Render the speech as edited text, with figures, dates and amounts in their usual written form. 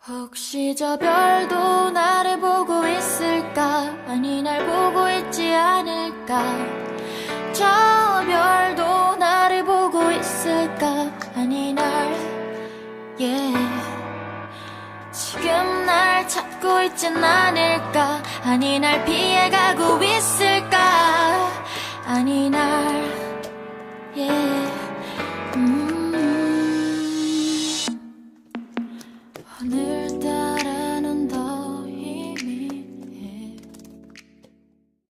혹시 저 별도 나를 보고 있을까? 아니 날 보고 있지 않을까? 저 별도 나를 보고 있을까? 아니 날 yeah. 지금 날 찾고 있진 않을까? 아니 날 피해가고 있을까? 아니 날 yeah.